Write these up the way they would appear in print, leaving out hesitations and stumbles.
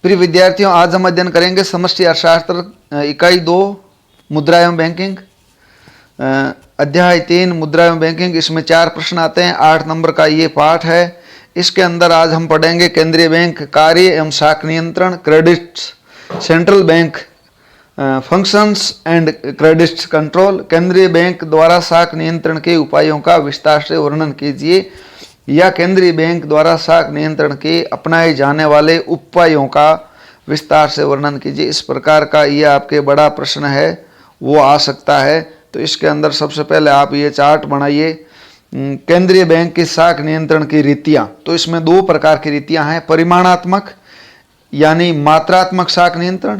प्रिय विद्यार्थियों, आज हम अध्ययन करेंगे समष्टि अर्थशास्त्र इकाई 2 मुद्रा एवं बैंकिंग, अध्याय 3 मुद्रा एवं बैंकिंग। इसमें 4 प्रश्न आते हैं। 8 नंबर का ये पाठ है। इसके अंदर आज हम पढ़ेंगे केंद्रीय बैंक कार्य एवं शाख नियंत्रण, credit, central bank functions and credit control. केंद्रीय बैंक द्वारा शाख नियंत्रण के उपायों का विस्तार से वर्णन कीजिए, या केंद्रीय बैंक द्वारा शाख नियंत्रण के अपनाए जाने वाले उपायों का विस्तार से वर्णन कीजिए। इस प्रकार का ये आपके बड़ा प्रश्न है, वो आ सकता है। तो इसके अंदर सबसे पहले आप ये चार्ट बनाइए। केंद्रीय बैंक की शाख नियंत्रण की रीतियाँ, तो इसमें 2 प्रकार की रीतियाँ हैं। परिमाणात्मक यानी मात्रात्मक शाख नियंत्रण,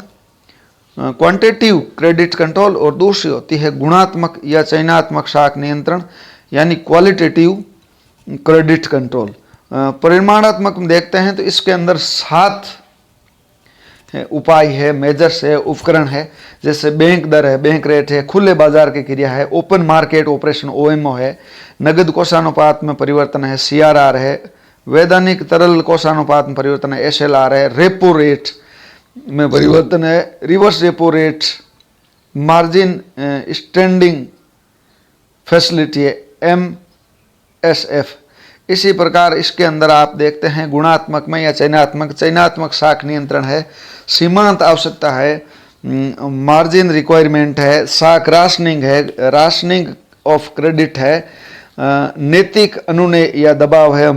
क्वांटिटेटिव क्रेडिट कंट्रोल, और दूसरी होती है गुणात्मक या चयनात्मक शाख नियंत्रण यानी क्वालिटेटिव क्रेडिट कंट्रोल। परिमाणात्मक में देखते हैं तो इसके अंदर 7 उपाय है, मेजर्स है, उपकरण है। जैसे बैंक दर है, बैंक रेट है, खुले बाजार की क्रिया है, ओपन मार्केट ऑपरेशन ओएमओ है, नगद कोषानुपात में परिवर्तन है सीआरआर है, वैधानिक तरल कोषानुपात में परिवर्तन है एसएलआर है, रेपो रेट में परिवर्तन है, reverse repo rate, margin standing facility है MSF। इसी प्रकार इसके अंदर आप देखते हैं गुणात्मक में या चयनात्मक शाख नियंत्रण है, सीमांत आवश्यकता है, मार्जिन रिक्वायरमेंट है, शाख राशनिंग है, राशनिंग ऑफ क्रेडिट है, नैतिक अनुनय या दबाव है,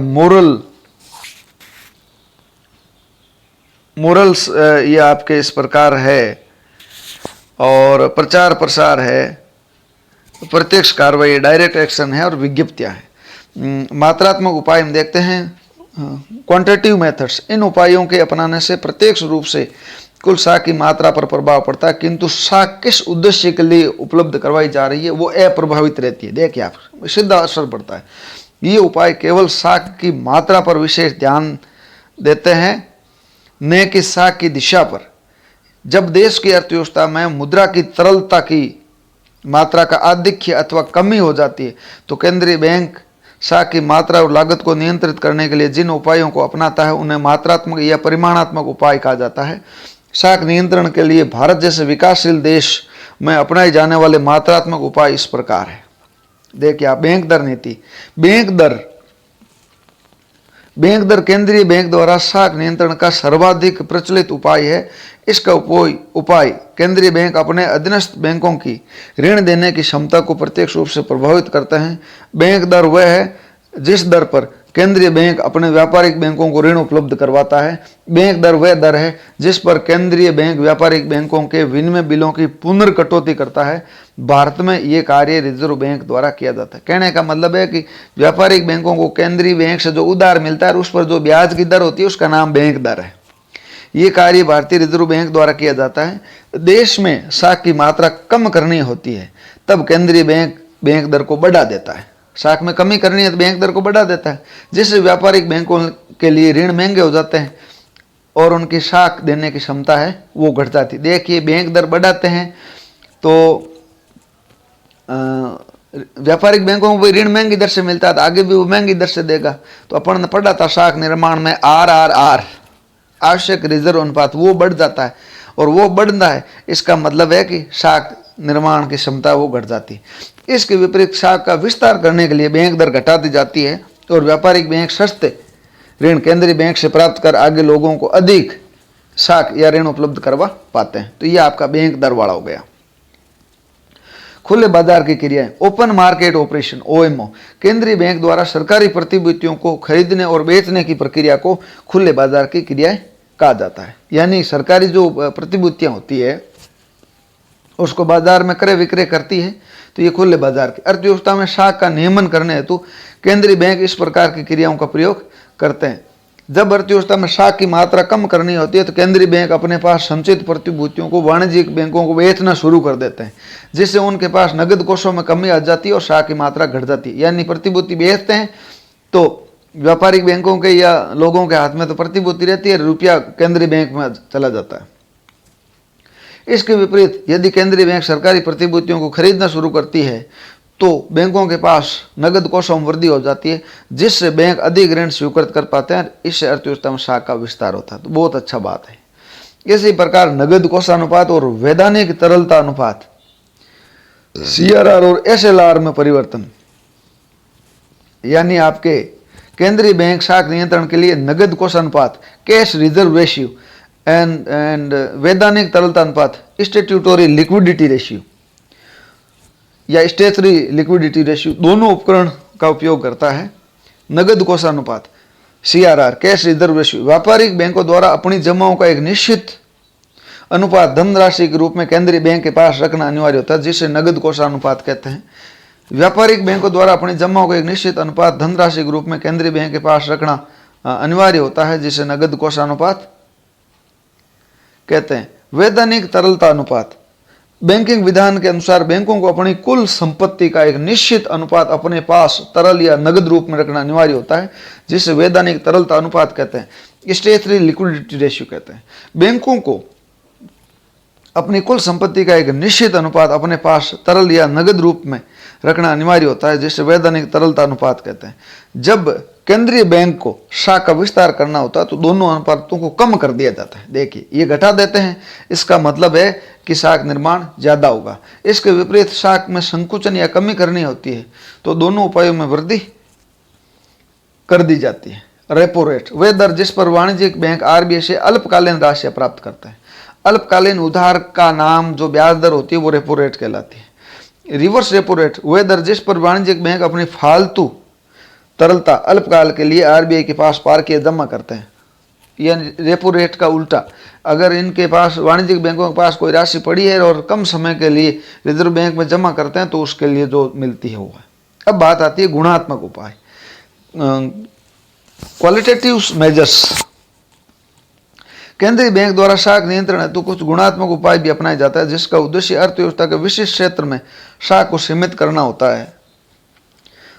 मोरल्स ये आपके इस प्रकार है, और प्रचार प्रसार है, प्रत्यक्ष कार्रवाई डायरेक्ट एक्शन है, और विज्ञप्तियां हैं। मात्रात्मक उपाय हम देखते हैं क्वांटिटेटिव मेथड्स। इन उपायों के अपनाने से प्रत्यक्ष रूप से कुल शाख की मात्रा पर प्रभाव पड़ता है, किंतु शाख किस उद्देश्य के लिए उपलब्ध करवाई जा रही है वो अप्रभावित रहती है। देखिए आप, सीधा असर पड़ता है। ये उपाय केवल शाख की मात्रा पर विशेष ध्यान देते हैं, न कि शाख की दिशा पर। जब देश की अर्थव्यवस्था में मुद्रा की तरलता की मात्रा का आधिक्य अथवा कमी हो जाती है तो केंद्रीय बैंक शाख की मात्रा और लागत को नियंत्रित करने के लिए जिन उपायों को अपनाता है उन्हें मात्रात्मक या परिमाणात्मक उपाय कहा जाता है। शाख नियंत्रण के लिए भारत जैसे विकासशील देश में अपनाए जाने वाले मात्रात्मक उपाय इस प्रकार है। देखिए आप, बैंक दर नीति। बैंक दर केंद्रीय बैंक द्वारा शाख नियंत्रण का सर्वाधिक प्रचलित उपाय है। इसका उपाय केंद्रीय बैंक अपने अधीनस्थ बैंकों की ऋण देने की क्षमता को प्रत्यक्ष रूप से प्रभावित करते हैं। बैंक दर वह है जिस दर पर केंद्रीय बैंक अपने व्यापारिक बैंकों को ऋण उपलब्ध करवाता है। बैंक दर वह दर है जिस पर केंद्रीय बैंक व्यापारिक बैंकों के विनिमय बिलों की पुनर्कटौती करता है। भारत में ये कार्य रिजर्व बैंक द्वारा किया जाता है। कहने का मतलब है कि व्यापारिक बैंकों को केंद्रीय बैंक से जो उधार मिलता है उस पर जो ब्याज की दर होती है उसका नाम बैंक दर है। ये कार्य भारतीय रिजर्व बैंक द्वारा किया जाता है। देश में शाख की मात्रा कम करनी होती है तब केंद्रीय बैंक बैंक दर को बढ़ा देता है। शाख में कमी करनी है तो बैंक दर को बढ़ा देता है, जिससे व्यापारिक बैंकों के लिए ऋण महंगे हो जाते हैं और उनकी शाख देने की क्षमता है वो घट जाती है। देखिए, बैंक दर बढ़ाते हैं तो व्यापारिक बैंकों को ऋण महंगी दर से मिलता है, तो आगे भी वो महंगी दर से देगा। तो अपन ने पढ़ा था शाख निर्माण में RRR आवश्यक रिजर्व अनुपात, वो बढ़ जाता है, और वो बढ़ता है इसका मतलब है कि शाख निर्माण की क्षमता वो घट जाती है। इसके विपरीत शाख का विस्तार करने के लिए बैंक दर घटा दी जाती है और व्यापारिक बैंक सस्ते ऋण केंद्रीय बैंक से प्राप्त कर आगे लोगों को अधिक शाख या ऋण उपलब्ध करवा पाते हैं। तो ये आपका बैंक दर वाला हो गया। खुले बाजार की क्रियाएं, ओपन मार्केट ऑपरेशन OMO। केंद्रीय बैंक द्वारा सरकारी प्रतिभूतियों को खरीदने और बेचने की प्रक्रिया को खुले बाजार की क्रियाएं कहा जाता है। यानी सरकारी जो प्रतिभूतियां होती है उसको बाजार में क्रय विक्रय करती है, तो ये खुले बाजार की अर्थव्यवस्था में शाख का नियमन करने हेतु केंद्रीय बैंक इस प्रकार की क्रियाओं का प्रयोग करते हैं। जब अर्थव्यवस्था में शाख की मात्रा कम करनी होती है तो केंद्रीय बैंक अपने पास संचित प्रतिभूतियों को वाणिज्यिक बैंकों को बेचना शुरू कर देते हैं, जिससे उनके पास नगद कोषों में कमी आ जाती है और शाख की मात्रा घट जाती है। यानी प्रतिभूति बेचते हैं तो व्यापारिक बैंकों के या लोगों के हाथ में तो प्रतिभूति रहती है, रुपया केंद्रीय बैंक में चला जाता है। इसके विपरीत यदि केंद्रीय बैंक सरकारी प्रतिभूतियों को खरीदना शुरू करती है तो बैंकों के पास नगद कोषों में वृद्धि हो जाती है, जिससे बैंक अधिक ऋण स्वीकृत कर पाते हैं। इससे अर्थव्यवस्था में शाख का विस्तार होता है। तो बहुत अच्छा बात है। इसी प्रकार नगद कोषानुपात और वैधानिक तरलता अनुपात CRR और SLR में परिवर्तन, यानी आपके केंद्रीय बैंक शाख नियंत्रण के लिए नगद कोषानुपात कैश रिजर्व रेशियो एंड वैधानिक तरलता अनुपात स्टैट्यूटरी लिक्विडिटी रेशियो या स्टेटरी लिक्विडिटी रेशियो दोनों उपकरण का उपयोग करता है। नगद कोषानुपात CRR कैश रिजर्व रेशियो व्यापारिक बैंकों द्वारा अपनी जमाओं का एक निश्चित अनुपात धनराशि के रूप में केंद्रीय बैंक के पास रखना अनिवार्य होता है, जिसे नगद कोषानुपात कहते हैं। व्यापारिक बैंकों द्वारा अपनी जमाओं का एक निश्चित अनुपात धनराशि के रूप में केंद्रीय बैंक के पास रखना अनिवार्य होता है, जिसे नगद कोषानुपात कहते हैं। वैधानिक तरलता अनुपात बैंकिंग विधान के अनुसार बैंकों को अपनी कुल संपत्ति का एक निश्चित अनुपात अपने पास तरल या नगद रूप में रखना अनिवार्य होता है, जिसे वैधानिक तरलता अनुपात कहते हैं, स्टेटरी लिक्विडिटी रेशियो कहते हैं। बैंकों को अपनी कुल संपत्ति का एक निश्चित अनुपात अपने पास तरल या नगद रूप में रखना अनिवार्य होता है, जिसे वैधानिक तरलता अनुपात कहते हैं। जब केंद्रीय बैंक को शाख का विस्तार करना होता है तो दोनों अनुपातों को कम कर दिया जाता है। देखिए, ये घटा देते हैं, इसका मतलब है कि शाख निर्माण ज्यादा होगा। इसके विपरीत शाख में संकुचन या कमी करनी होती है तो दोनों उपायों में वृद्धि कर दी जाती है। रेपो रेट वह दर जिस पर वाणिज्यिक बैंक RBI से अल्पकालीन राशियां प्राप्त करता है। अल्पकालीन उधार का नाम जो ब्याज दर होती है वो रेपो रेट कहलाती है। रिवर्स रेपो रेट वह दर जिस पर वाणिज्यिक बैंक अपनी फालतू तरलता अल्पकाल के लिए RBI के पास पार्किया जमा करते हैं। यानी रेपो रेट का उल्टा, अगर इनके पास वाणिज्यिक बैंकों के पास कोई राशि पड़ी है और कम समय के लिए रिजर्व बैंक में जमा करते हैं तो उसके लिए जो मिलती है वो है। अब बात आती है गुणात्मक उपाय, क्वालिटेटिव मेजर्स। केंद्रीय बैंक द्वारा शाख नियंत्रण हेतु कुछ गुणात्मक उपाय भी अपनाया जाता है, जिसका उद्देश्य अर्थव्यवस्था के विशिष्ट क्षेत्र में शाख को सीमित करना होता है।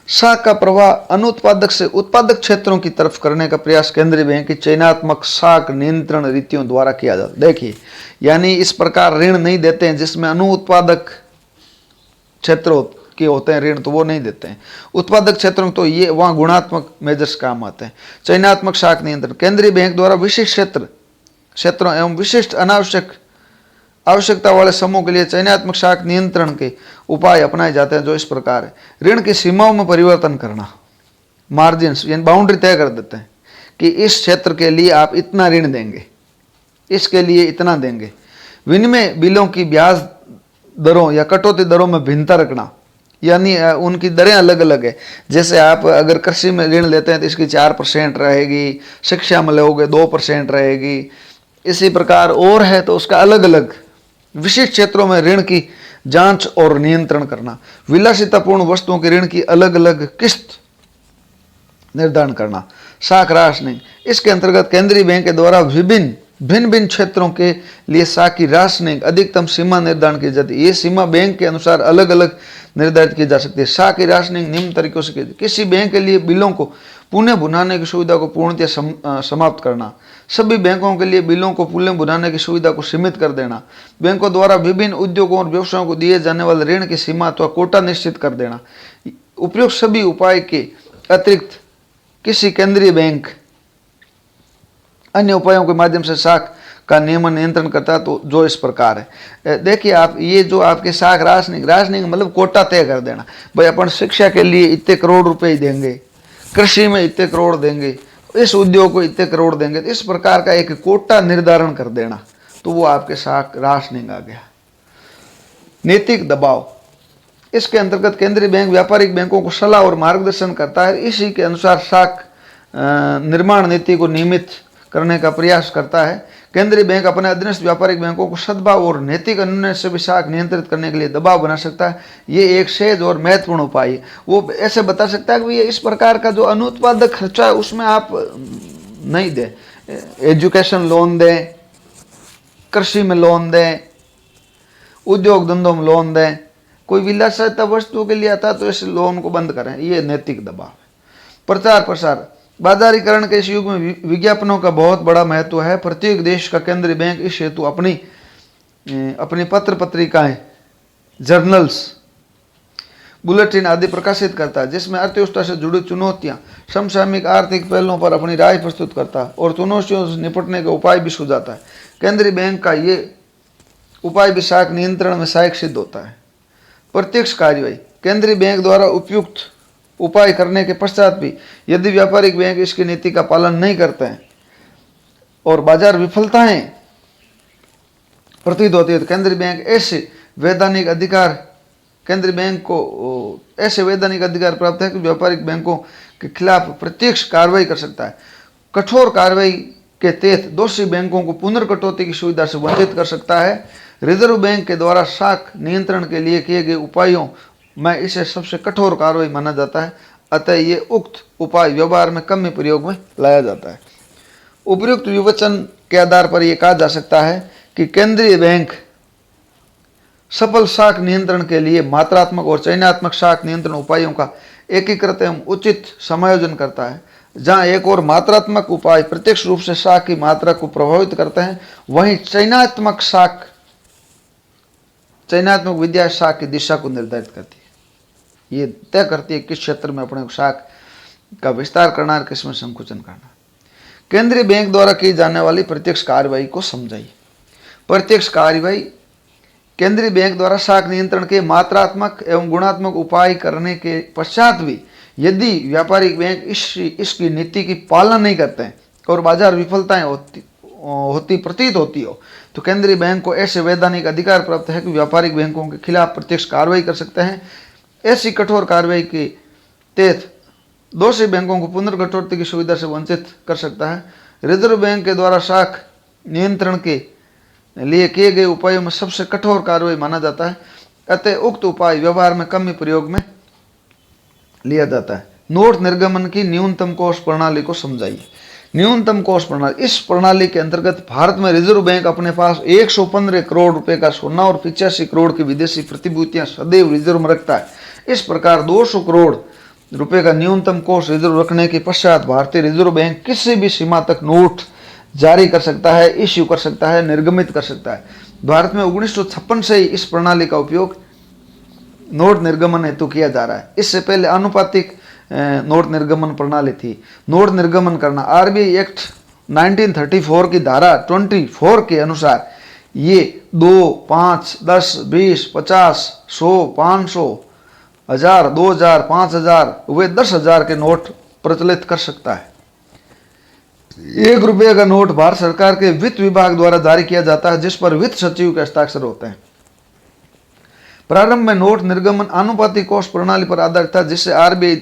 शाख का प्रवाह अनुत्पादक से उत्पादक क्षेत्रों की तरफ करने का प्रयास केंद्रीय बैंक की चयनात्मक शाख नियंत्रण रीतियों द्वारा किया जाता है। देखिए, यानी इस प्रकार ऋण नहीं देते हैं जिसमें अनुत्पादक क्षेत्र के होते हैं ऋण, तो वो नहीं देते हैं। उत्पादक क्षेत्रों तो ये वहाँ गुणात्मक मेजर्स काम आते हैं। चयनात्मक शाख नियंत्रण केंद्रीय बैंक द्वारा विशिष्ट क्षेत्रों एवं विशिष्ट अनावश्यक आवश्यकता वाले समूह के लिए चयनात्मक शाख नियंत्रण के उपाय अपनाए जाते हैं, जो इस प्रकार है। ऋण की सीमाओं में परिवर्तन करना, मार्जिन्स यानी बाउंड्री तय कर देते हैं कि इस क्षेत्र के लिए आप इतना ऋण देंगे, इसके लिए इतना देंगे। विनिमय बिलों की ब्याज दरों या कटौती दरों में भिन्नता रखना, यानी उनकी दरें अलग अलग है। जैसे आप अगर कृषि में ऋण लेते हैं तो इसकी 4% रहेगी, शिक्षा में लोगे 2% रहेगी, इसी प्रकार और है तो उसका अलग अलग। विशिष्ट क्षेत्रों में ऋण की जांच और नियंत्रण करना, विलासितापूर्ण वस्तुओं के ऋण की अलग अलग किस्त निर्धारण करना। शाख राशनिंग इसके अंतर्गत केंद्रीय बैंक के द्वारा भिन्न क्षेत्रों के लिए शाख की राशनिंग अधिकतम सीमा निर्धारण की जाती है। ये सीमा बैंक के अनुसार अलग अलग निर्धारित की जा सकती है। शाख की राशनिंग निम्न तरीकों से की, किसी बैंक के लिए बिलों को पुनः भुनाने की सुविधा को पूर्णतः समाप्त करना, सभी बैंकों के लिए बिलों को पुनः भुनाने की सुविधा को सीमित कर देना, बैंकों द्वारा विभिन्न उद्योगों और व्यवसायों को दिए जाने वाले ऋण की सीमा अथवा कोटा निश्चित कर देना। उपयुक्त सभी उपाय के अतिरिक्त किसी केंद्रीय बैंक अन्य उपायों के माध्यम से शाख का नियमन नियंत्रण करता है, तो जो इस प्रकार है। देखिए आप, ये जो आपके शाख राशनिंग मतलब कोटा तय कर देना, भाई अपन शिक्षा के लिए इतने करोड़ रुपए ही देंगे, कृषि में इतने करोड़ देंगे, इस उद्योग को इतने करोड़ देंगे, तो इस प्रकार का एक कोटा निर्धारण कर देना, तो वो आपके शाख राशनिंग आ गया। नैतिक दबाव इसके अंतर्गत केंद्रीय बैंक व्यापारिक बैंकों को सलाह और मार्गदर्शन करता है। इसी के अनुसार शाख निर्माण नीति को नियमित करने का प्रयास करता है। केंद्रीय बैंक अपने अधीनस्थ व्यापारिक बैंकों को सद्भाव और नैतिक अनुनय से भी शाख नियंत्रित करने के लिए दबाव बना सकता है। ये एक सहज और महत्वपूर्ण उपाय है। वो ऐसे बता सकता है कि ये इस प्रकार का जो अनुत्पादक खर्चा है उसमें आप नहीं दें, एजुकेशन लोन दें, कृषि में लोन दें, उद्योग धंधों में लोन दें, कोई विलासिता वस्तु के लिए आता है तो इस लोन को बंद करें। ये नैतिक दबाव है। प्रचार प्रसार बाजारीकरण के इस युग में विज्ञापनों का बहुत बड़ा महत्व है। प्रत्येक देश का केंद्रीय बैंक इस हेतु अपनी पत्र पत्रिकाएं, जर्नल्स, बुलेटिन आदि प्रकाशित करता है, जिसमें अर्थव्यवस्था से जुड़ी चुनौतियां, समसामयिक आर्थिक पहलुओं पर अपनी राय प्रस्तुत करता है और चुनौतियों से निपटने के उपाय भी सुझाता है। केंद्रीय बैंक का ये उपाय भी शाख नियंत्रण में सहायक सिद्ध होता है। प्रत्यक्ष कार्यवाही, केंद्रीय बैंक द्वारा उपयुक्त उपाय करने के पश्चात भी यदि व्यापारिक बैंक इसकी नीति का पालन नहीं करते हैं और बाजार विफलताएं प्रतीत होती है तो केंद्रीय बैंक को ऐसे वैधानिक अधिकार प्राप्त है कि व्यापारिक बैंकों के खिलाफ प्रत्यक्ष कार्रवाई कर सकता है। कठोर कार्रवाई के तहत दोषी बैंकों को पुनर्कटौती की सुविधा से वंचित कर सकता है। रिजर्व बैंक के द्वारा शाख नियंत्रण के लिए किए गए उपायों में इसे सबसे कठोर कार्रवाई माना जाता है, अतः ये उक्त उपाय व्यवहार में कम में प्रयोग में लाया जाता है। उपयुक्त विवेचन के आधार पर यह कहा जा सकता है कि केंद्रीय बैंक सफल शाख नियंत्रण के लिए मात्रात्मक और चयनात्मक शाख नियंत्रण उपायों का एकीकृत एवं उचित समायोजन करता है। जहां एक और मात्रात्मक उपाय प्रत्यक्ष रूप से शाख की मात्रा को प्रभावित करते हैं, वहीं चयनात्मक विद्या शाख की दिशा को निर्धारित करती है। ये तय करती है किस क्षेत्र में अपने शाख का विस्तार करना और किस में संकुचन करना। केंद्रीय बैंक द्वारा की जाने वाली प्रत्यक्ष कार्रवाई को समझाइए। प्रत्यक्ष कार्रवाई केंद्रीय बैंक द्वारा शाख नियंत्रण के मात्रात्मक एवं गुणात्मक उपाय करने के पश्चात भी यदि व्यापारिक बैंक इसकी नीति की पालना नहीं करते हैं और बाजार विफलताएं होती प्रतीत होती हो तो केंद्रीय बैंक को ऐसे वैधानिक अधिकार प्राप्त है कि व्यापारिक बैंकों के खिलाफ प्रत्यक्ष कार्रवाई कर सकते हैं। ऐसी कठोर कार्रवाई के तहत दोषी बैंकों को पुनर्कटौती की सुविधा से वंचित कर सकता है। रिजर्व बैंक के द्वारा शाख नियंत्रण के लिए किए गए उपायों में सबसे कठोर कार्रवाई माना जाता है, अतः उक्त उपाय व्यवहार में कम प्रयोग में लिया जाता है। नोट निर्गमन की न्यूनतम कोष प्रणाली को समझाइए। न्यूनतम कोष प्रणाली, इस प्रणाली के अंतर्गत भारत में रिजर्व बैंक अपने पास 115 करोड़ रुपए का सोना और 85 करोड़ की विदेशी प्रतिभूतियां सदैव रिजर्व में रखता है। इस प्रकार 200 करोड़ रुपए का न्यूनतम कोष रिजर्व रखने के पश्चात भारतीय रिजर्व बैंक किसी भी सीमा तक नोट जारी कर सकता है, इश्यू कर सकता है, निर्गमित कर सकता है। भारत में 1956 से ही इस प्रणाली का उपयोग नोट निर्गमन हेतु किया जा रहा है। इससे पहले आनुपातिक नोट निर्गमन प्रणाली थी। नोट निर्गमन करना आरबीआई एक्ट 1934 की धारा 24 के अनुसार ये 2, 5, 10, 20, 50, 100, 500, 1000, 2000, 5000 वे 10,000 के नोट प्रचलित कर सकता है। 1 रुपये का नोट भारत सरकार के वित्त विभाग द्वारा जारी किया जाता है, जिस पर वित्त सचिव के हस्ताक्षर होते हैं। प्रारंभ में नोट निर्गमन आनुपातिक कोष प्रणाली पर आधारित था, जिससे आरबीआई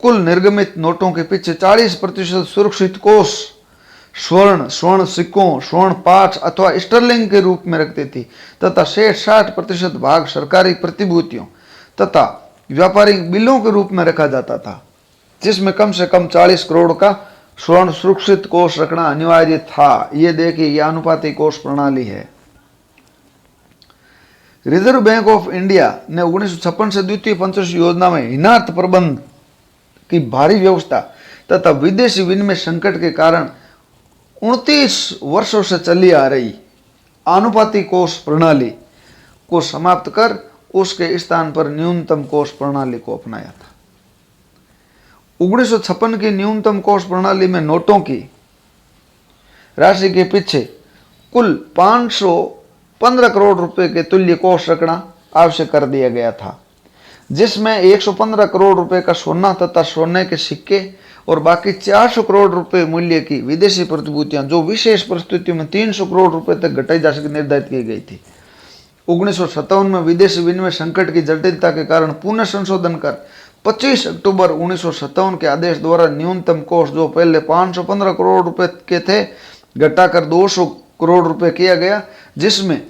कुल निर्गमित नोटों के पीछे 40% सुरक्षित कोष स्वर्ण सिक्कों, स्वर्ण पाठ अथवा स्टर्लिंग के रूप में रखती थी तथा शेष 60% भाग सरकारी प्रतिभूतियों तथा व्यापारिक बिलों के रूप में रखा जाता था, जिसमें कम से कम 40 करोड़ का स्वर्ण सुरक्षित कोष रखना अनिवार्य था। ये देखिए, ये आनुपातिक कोष प्रणाली है। रिजर्व बैंक ऑफ इंडिया ने 1956 से द्वितीय पंचवर्षीय योजना में ऋणार्थ प्रबंध की भारी व्यवस्था तथा विदेशी विनिमय संकट के कारण 29 वर्षों से चली आ रही आनुपातिक कोष प्रणाली को समाप्त कर उसके स्थान पर न्यूनतम कोष प्रणाली को अपनाया था। 1956 की न्यूनतम कोष प्रणाली में नोटों की राशि के पीछे कुल 515 करोड़ रुपए के तुल्य कोष रखना आवश्यक कर दिया गया था, जिसमें 115 करोड़ रुपए का सोना तथा सोने के सिक्के और बाकी 400 करोड़ रुपए मूल्य की विदेशी प्रतिभूतियां जो विशेष परिस्थितियों में 300 करोड़ रुपए तक घटाई जा सके निर्धारित की गई थी। 1957 में विदेशी विनिमय संकट की जटिलता के कारण पुनः संशोधन कर 25 अक्टूबर 1957 के आदेश द्वारा न्यूनतम कोष जो पहले 515 करोड़ रुपए के थे घटाकर 200 करोड़ रुपए किया गया, जिसमें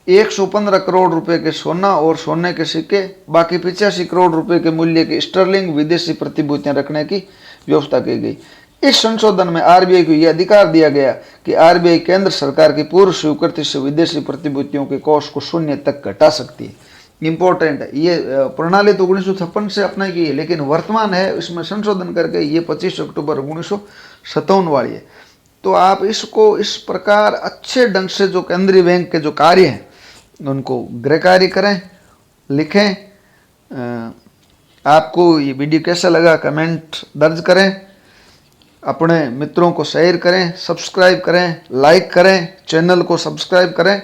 115 करोड़ रुपए के सोना और सोने के सिक्के, बाकी 85 करोड़ रुपए के मूल्य की स्टर्लिंग विदेशी प्रतिभूतियां रखने की व्यवस्था की गई। इस संशोधन में आरबीआई को यह अधिकार दिया गया कि आरबीआई केंद्र सरकार की पूर्व स्वीकृति से विदेशी प्रतिभूतियों के कोष को 0 तक घटा सकती है। इंपॉर्टेंट है, ये प्रणाली तो 1956 से अपनाई गई है, लेकिन वर्तमान है इसमें संशोधन करके ये 25 अक्टूबर 1957 वाली है। तो आप इसको इस प्रकार अच्छे ढंग से जो केंद्रीय बैंक के जो कार्य हैं उनको गृहकार्य करें, लिखें, आपको ये वीडियो कैसा लगा कमेंट दर्ज करें, अपने मित्रों को शेयर करें, सब्सक्राइब करें, लाइक करें, चैनल को सब्सक्राइब करें।